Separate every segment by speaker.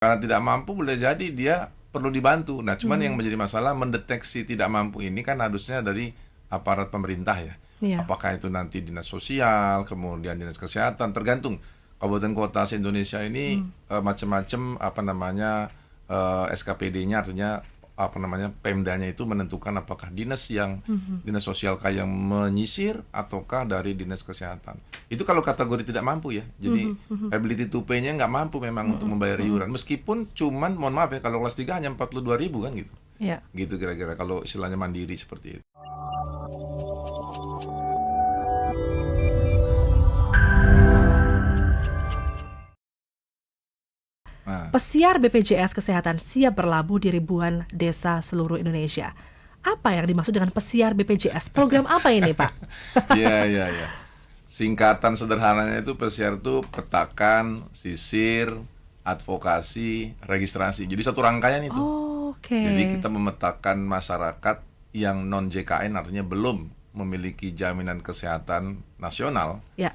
Speaker 1: Karena tidak mampu boleh jadi dia perlu dibantu. Nah, cuman yang menjadi masalah mendeteksi tidak mampu ini kan harusnya dari aparat pemerintah ya.
Speaker 2: Iya.
Speaker 1: Apakah itu nanti dinas sosial, kemudian dinas kesehatan, tergantung kabupaten kota se-Indonesia ini macam-macam apa namanya SKPD-nya, artinya apa namanya Pemdanya itu menentukan apakah dinas dinas sosial yang menyisir ataukah dari dinas kesehatan. Itu kalau kategori tidak mampu ya. Jadi ability to pay-nya nggak mampu memang untuk membayar iuran. Meskipun cuman mohon maaf ya kalau kelas 3 hanya 42.000 kan gitu.
Speaker 2: Iya.
Speaker 1: Gitu kira-kira kalau istilahnya mandiri seperti itu. Nah,
Speaker 2: Pesiar BPJS Kesehatan siap berlabuh di ribuan desa seluruh Indonesia. Apa yang dimaksud dengan pesiar BPJS? Program apa ini, Pak?
Speaker 1: iya. Singkatan sederhananya itu pesiar itu petakan, sisir, advokasi, registrasi. Jadi satu rangkaian itu.
Speaker 2: Oke.
Speaker 1: Jadi kita memetakan masyarakat yang non JKN, artinya belum memiliki jaminan kesehatan nasional.
Speaker 2: Ya.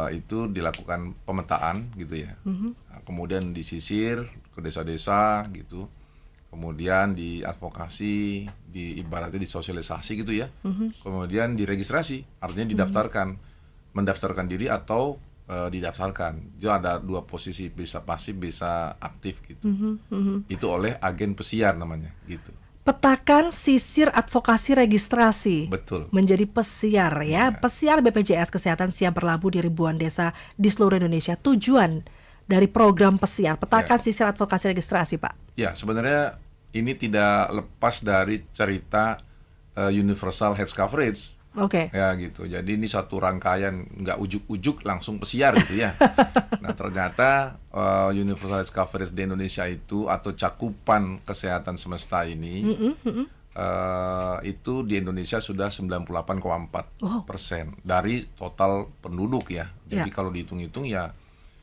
Speaker 1: Itu dilakukan pemetaan gitu ya. Nah, kemudian disisir ke desa-desa gitu. Kemudian diadvokasi, ibaratnya disosialisasi gitu ya. Kemudian diregistrasi, artinya didaftarkan, mendaftarkan diri atau didaftarkan. Itu ada dua posisi, bisa pasif, bisa aktif gitu. Itu oleh agen pesiar namanya gitu.
Speaker 2: Petakan, sisir, advokasi, registrasi.
Speaker 1: Betul.
Speaker 2: Menjadi pesiar ya. Pesiar BPJS Kesehatan siap berlabuh di ribuan desa di seluruh Indonesia. Tujuan dari program pesiar, petakan, sisir, advokasi, registrasi, Pak.
Speaker 1: Ya, sebenarnya ini tidak lepas dari cerita universal health coverage.
Speaker 2: Oke.
Speaker 1: Ya gitu. Jadi ini satu rangkaian, nggak ujuk-ujuk langsung pesiar gitu ya. Nah ternyata universal health coverage di Indonesia itu atau cakupan kesehatan semesta ini itu di Indonesia sudah 98,4% dari total penduduk ya. Jadi kalau dihitung-hitung ya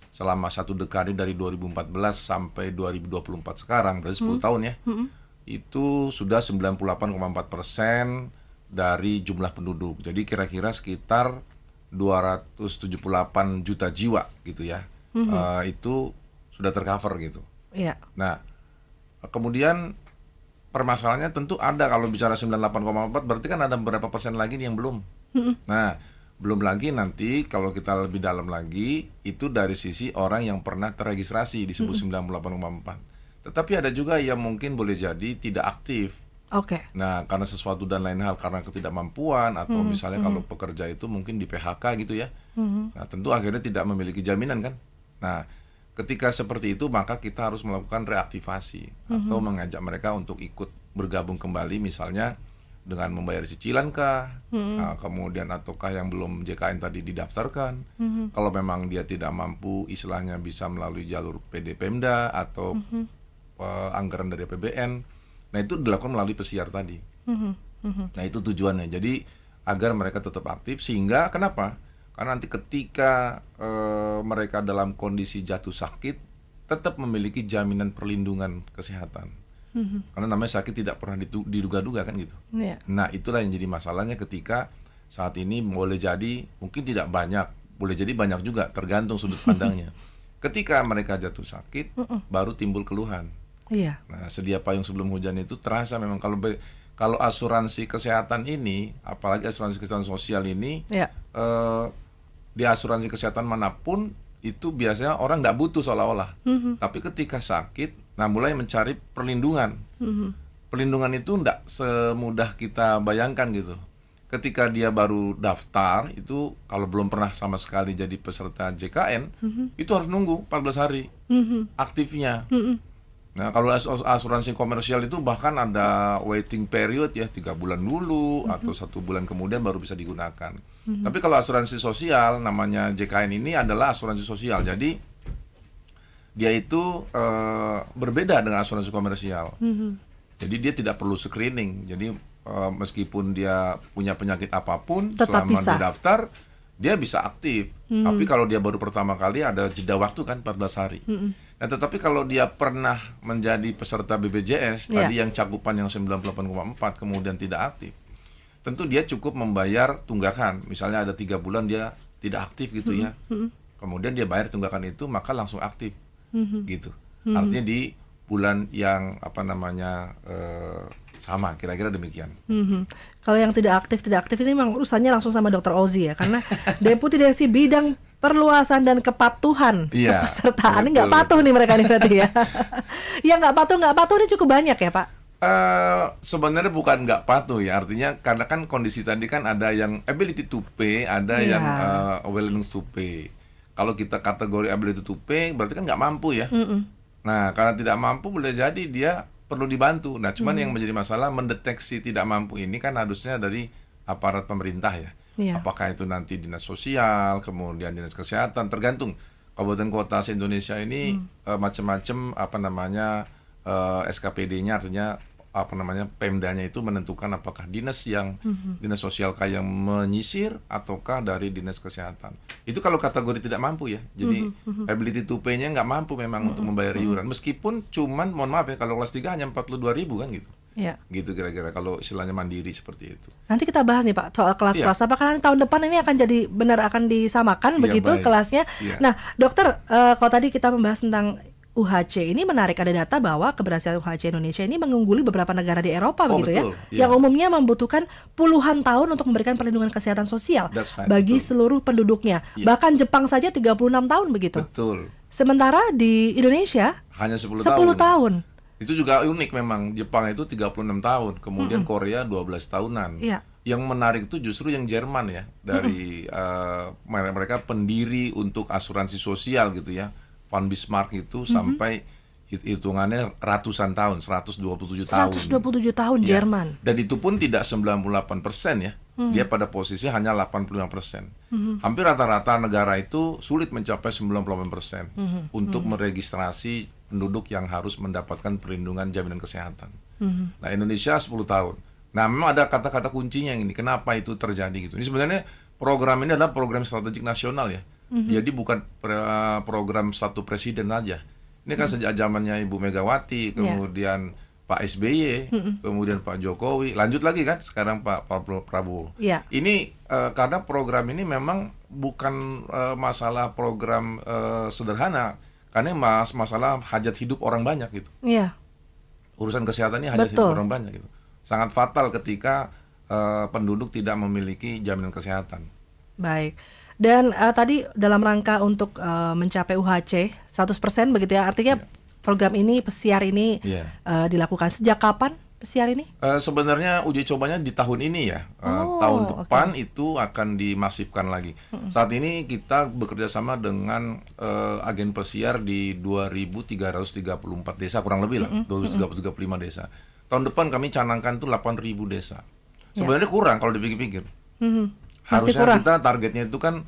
Speaker 1: selama satu dekade dari 2014 sampai 2024 sekarang, berarti 10 tahun ya, itu sudah 98,4% dari jumlah penduduk. Jadi kira-kira sekitar 278 juta jiwa gitu ya. Itu sudah tercover gitu.
Speaker 2: Iya.
Speaker 1: Nah, kemudian permasalahannya tentu ada, kalau bicara 98,4 berarti kan ada beberapa persen lagi nih yang belum. Nah, belum lagi nanti kalau kita lebih dalam lagi itu dari sisi orang yang pernah terregistrasi disebut 98,4. Tetapi ada juga yang mungkin boleh jadi tidak aktif.
Speaker 2: Oke.
Speaker 1: Nah, karena sesuatu dan lain hal, karena ketidakmampuan atau misalnya kalau pekerja itu mungkin di PHK gitu ya. Nah, tentu akhirnya tidak memiliki jaminan kan. Nah, ketika seperti itu maka kita harus melakukan reaktivasi atau mengajak mereka untuk ikut bergabung kembali, misalnya dengan membayar cicilan kah, nah, kemudian ataukah yang belum JKN tadi didaftarkan. Kalau memang dia tidak mampu, istilahnya bisa melalui jalur PD Pemda atau anggaran dari APBN. Nah itu dilakukan melalui pesiar tadi. Nah itu tujuannya. Jadi agar mereka tetap aktif, sehingga kenapa? Karena nanti ketika mereka dalam kondisi jatuh sakit tetap memiliki jaminan perlindungan kesehatan. Karena namanya sakit tidak pernah diduga-duga kan gitu.
Speaker 2: Iya.
Speaker 1: Nah itulah yang jadi masalahnya ketika saat ini boleh jadi mungkin tidak banyak, boleh jadi banyak juga, tergantung sudut pandangnya. Ketika mereka jatuh sakit baru timbul keluhan.
Speaker 2: Iya.
Speaker 1: Nah, sedia payung sebelum hujan itu terasa memang kalau asuransi kesehatan ini, apalagi asuransi kesehatan sosial ini, di asuransi kesehatan manapun itu biasanya orang nggak butuh seolah-olah. Tapi ketika sakit, nah mulai mencari perlindungan. Perlindungan itu nggak semudah kita bayangkan gitu. Ketika dia baru daftar, itu kalau belum pernah sama sekali jadi peserta JKN, itu harus nunggu 14 hari aktifnya. Nah kalau asuransi komersial itu bahkan ada waiting period ya, 3 bulan dulu atau 1 bulan kemudian baru bisa digunakan. Tapi kalau asuransi sosial, namanya JKN ini adalah asuransi sosial, jadi dia itu berbeda dengan asuransi komersial. Jadi dia tidak perlu screening. Jadi meskipun dia punya penyakit apapun,
Speaker 2: tetap
Speaker 1: selama
Speaker 2: bisa.
Speaker 1: dia daftar dia bisa aktif. Tapi kalau dia baru pertama kali ada jeda waktu kan 14 hari. Nah, tetapi kalau dia pernah menjadi peserta BPJS tadi yang cakupan yang 98,4 kemudian tidak aktif, tentu dia cukup membayar tunggakan. Misalnya ada 3 bulan dia tidak aktif gitu ya. Kemudian dia bayar tunggakan itu, maka langsung aktif. Gitu. Artinya di bulan yang sama, kira-kira demikian.
Speaker 2: Kalau yang tidak aktif ini memang urusannya langsung sama Dr. Ozi ya, karena Deputi Direksi Bidang Perluasan dan Kepatuhan Kepesertaan. Ini nggak patuh nih mereka nih berarti ya. Yang nggak patuh ini cukup banyak ya Pak?
Speaker 1: Sebenarnya bukan nggak patuh ya, artinya karena kan kondisi tadi kan ada yang ability to pay, ada yang willingness to pay. Kalau kita kategori ability to pay berarti kan nggak mampu ya. Nah, karena tidak mampu boleh jadi dia perlu dibantu. Nah, cuman yang menjadi masalah mendeteksi tidak mampu ini kan harusnya dari aparat pemerintah ya. Apakah itu nanti dinas sosial, kemudian dinas kesehatan, tergantung kabupaten kota se-Indonesia ini macam-macam SKPD-nya, artinya Pemdanya itu menentukan apakah dinas sosial yang menyisir ataukah dari dinas kesehatan. Itu kalau kategori tidak mampu ya. Jadi ability to pay-nya nggak mampu memang untuk membayar iuran. Meskipun cuman mohon maaf ya, kalau kelas 3 hanya 42.000 kan gitu. Gitu kira-kira kalau istilahnya mandiri seperti itu.
Speaker 2: Nanti kita bahas nih Pak soal kelas-kelas. Apakah nanti tahun depan ini akan jadi akan disamakan begitu kelasnya? Nah, dokter, kalau tadi kita membahas tentang UHC ini menarik, ada data bahwa keberhasilan UHC Indonesia ini mengungguli beberapa negara di Eropa begitu betul, ya, yang umumnya membutuhkan puluhan tahun untuk memberikan perlindungan kesehatan sosial bagi seluruh penduduknya. Bahkan Jepang saja 36 tahun begitu.
Speaker 1: Betul.
Speaker 2: Sementara di Indonesia
Speaker 1: hanya 10
Speaker 2: tahun.
Speaker 1: Itu juga unik memang, Jepang itu 36 tahun, kemudian Korea 12 tahunan. Yang menarik itu justru yang Jerman ya, dari mereka pendiri untuk asuransi sosial gitu ya. Von Bismarck itu sampai hitungannya ratusan tahun, 127 tahun.
Speaker 2: 127 tahun Jerman.
Speaker 1: Dan itu pun tidak 98% ya. Dia pada posisi hanya 85%. Hampir rata-rata negara itu sulit mencapai 98% untuk meregistrasi penduduk yang harus mendapatkan perlindungan jaminan kesehatan. Nah, Indonesia 10 tahun. Nah, memang ada kata-kata kuncinya ini. Kenapa itu terjadi gitu. Ini sebenarnya program ini adalah program strategik nasional ya. Jadi bukan program satu presiden aja. Ini kan sejak zamannya Ibu Megawati, kemudian Pak SBY, kemudian Pak Jokowi, lanjut lagi kan sekarang Pak Prabowo. Ini karena program ini memang bukan masalah program sederhana, karena masalah hajat hidup orang banyak gitu. Urusan kesehatan ini hajat hidup orang banyak gitu. Sangat fatal ketika penduduk tidak memiliki jaminan kesehatan.
Speaker 2: Baik. Dan tadi dalam rangka untuk mencapai UHC 100% begitu ya, artinya program ini, pesiar ini dilakukan sejak kapan pesiar ini?
Speaker 1: Sebenarnya uji cobanya di tahun ini ya. Tahun depan itu akan dimasifkan lagi. Saat ini kita bekerja sama dengan agen pesiar di 2.334 desa kurang lebih lah, 235 desa. Tahun depan kami canangkan tuh 8.000 desa. Sebenarnya kurang kalau dipikir-pikir. Harusnya kita targetnya itu kan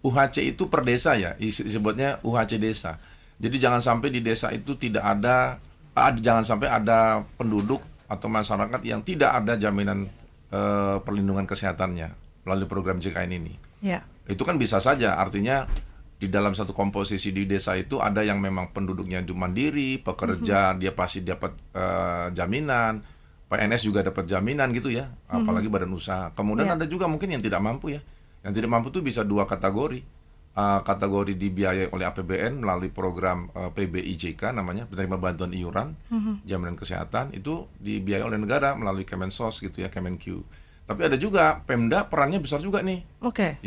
Speaker 1: UHC itu per desa ya, disebutnya UHC desa. Jadi jangan sampai di desa itu jangan sampai ada penduduk atau masyarakat yang tidak ada jaminan perlindungan kesehatannya melalui program JKN ini. Itu kan bisa saja, artinya di dalam satu komposisi di desa itu ada yang memang penduduknya itu mandiri, pekerja dia pasti dapat jaminan. PNS juga dapat jaminan gitu ya, apalagi badan usaha. Kemudian ada juga mungkin yang tidak mampu ya. Yang tidak mampu itu bisa dua kategori. Kategori dibiayai oleh APBN melalui program PBIJK namanya, penerima bantuan iuran, jaminan kesehatan, itu dibiayai oleh negara melalui Kemensos gitu ya, Kemenq. Tapi ada juga Pemda, perannya besar juga nih.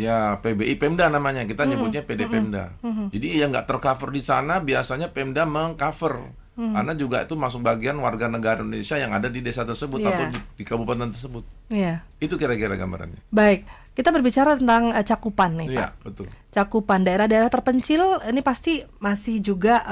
Speaker 1: Ya, PBI Pemda namanya, kita nyebutnya PD Pemda. Jadi yang nggak tercover di sana, biasanya Pemda mengcover. Karena juga itu masuk bagian warga negara Indonesia yang ada di desa tersebut atau di kabupaten tersebut. Itu kira-kira gambarannya.
Speaker 2: Baik, kita berbicara tentang cakupan nih Pak.
Speaker 1: Betul.
Speaker 2: Cakupan daerah-daerah terpencil ini pasti masih juga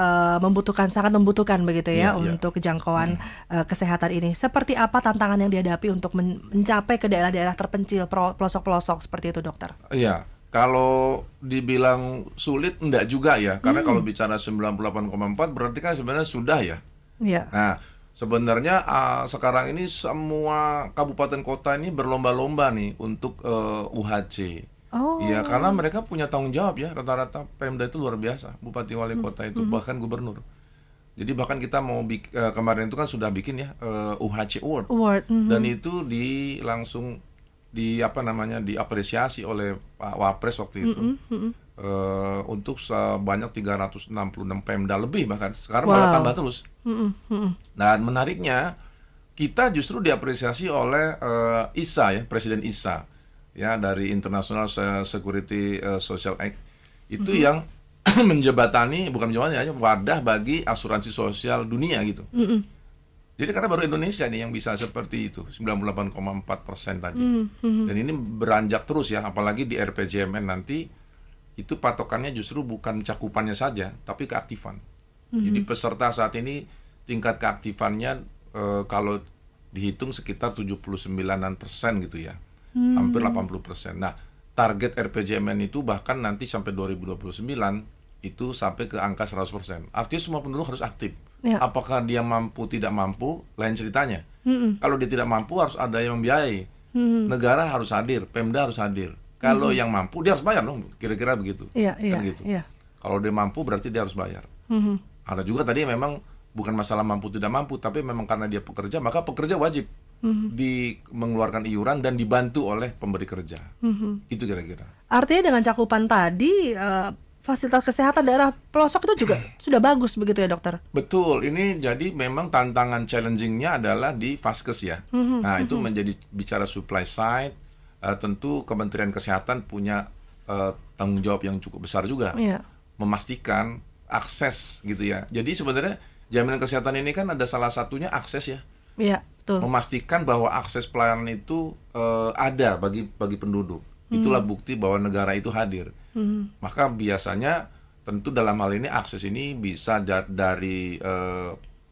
Speaker 2: sangat membutuhkan begitu ya untuk kejangkauan kesehatan ini. Seperti apa tantangan yang dihadapi untuk mencapai ke daerah-daerah terpencil, pelosok-pelosok seperti itu, dokter?
Speaker 1: Iya. Kalau dibilang sulit, enggak juga ya. Karena kalau bicara 98,4 berarti kan sebenarnya sudah ya. Nah, sebenarnya sekarang ini semua kabupaten kota ini berlomba-lomba nih untuk UHC. Ya, karena mereka punya tanggung jawab ya. Rata-rata Pemda itu luar biasa. Bupati wali kota itu, bahkan gubernur. Jadi bahkan kita mau kemarin itu kan sudah bikin ya UHC Award. Dan itu langsung diapresiasi oleh Pak Wapres waktu itu. untuk sebanyak 366 Pemda lebih, bahkan sekarang malah tambah terus. Dan menariknya kita justru diapresiasi oleh ISA ya, Presiden ISA ya, dari International Security Social Act itu yang menjembatani, bukan menjembatani, wadah bagi asuransi sosial dunia gitu. Jadi karena baru Indonesia nih yang bisa seperti itu, 98,4% tadi. Dan ini beranjak terus ya, apalagi di RPJMN nanti itu patokannya justru bukan cakupannya saja, tapi keaktifan. Jadi peserta saat ini tingkat keaktifannya kalau dihitung sekitar 79% gitu ya, hampir 80%. Nah, target RPJMN itu bahkan nanti sampai 2029 itu sampai ke angka 100%. Artinya semua penduduk harus aktif. Ya. Apakah dia mampu tidak mampu, lain ceritanya. Kalau dia tidak mampu harus ada yang membiayai. Negara harus hadir, Pemda harus hadir. Kalau yang mampu dia harus bayar dong, kira-kira begitu. Kan gitu. Kalau dia mampu berarti dia harus bayar. Ada juga tadi memang bukan masalah mampu tidak mampu, tapi memang karena dia pekerja, maka pekerja wajib mengeluarkan iuran dan dibantu oleh pemberi kerja. Itu kira-kira.
Speaker 2: Artinya dengan cakupan tadi fasilitas kesehatan daerah pelosok itu juga sudah bagus begitu ya dokter?
Speaker 1: Betul, ini jadi memang tantangan challenging-nya adalah di Vaskes ya. Nah itu menjadi bicara supply side, tentu Kementerian Kesehatan punya tanggung jawab yang cukup besar juga. Memastikan akses gitu ya. Jadi sebenarnya jaminan kesehatan ini kan ada salah satunya akses ya.
Speaker 2: Iya, betul.
Speaker 1: Memastikan bahwa akses pelayanan itu ada bagi penduduk. Itulah bukti bahwa negara itu hadir. Maka biasanya tentu dalam hal ini akses ini bisa dari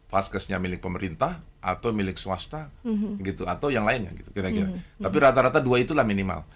Speaker 1: Vaskesnya milik pemerintah atau milik swasta gitu, atau yang lainnya gitu kira-kira. Tapi rata-rata dua itulah minimal.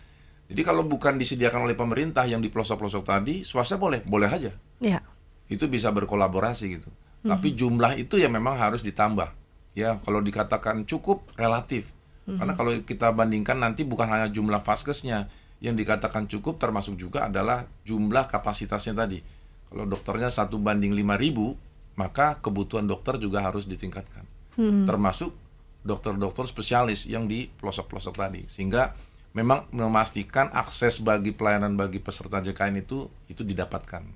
Speaker 1: Jadi kalau bukan disediakan oleh pemerintah yang di pelosok-pelosok tadi, swasta boleh aja. Ya. Itu bisa berkolaborasi gitu. Tapi jumlah itu ya memang harus ditambah. Ya, kalau dikatakan cukup relatif. Karena kalau kita bandingkan nanti bukan hanya jumlah Vaskesnya, yang dikatakan cukup termasuk juga adalah jumlah kapasitasnya tadi. Kalau dokternya 1:5.000, maka kebutuhan dokter juga harus ditingkatkan. Termasuk dokter-dokter spesialis yang di pelosok-pelosok tadi. Sehingga memang memastikan akses bagi pelayanan bagi peserta JKN itu didapatkan.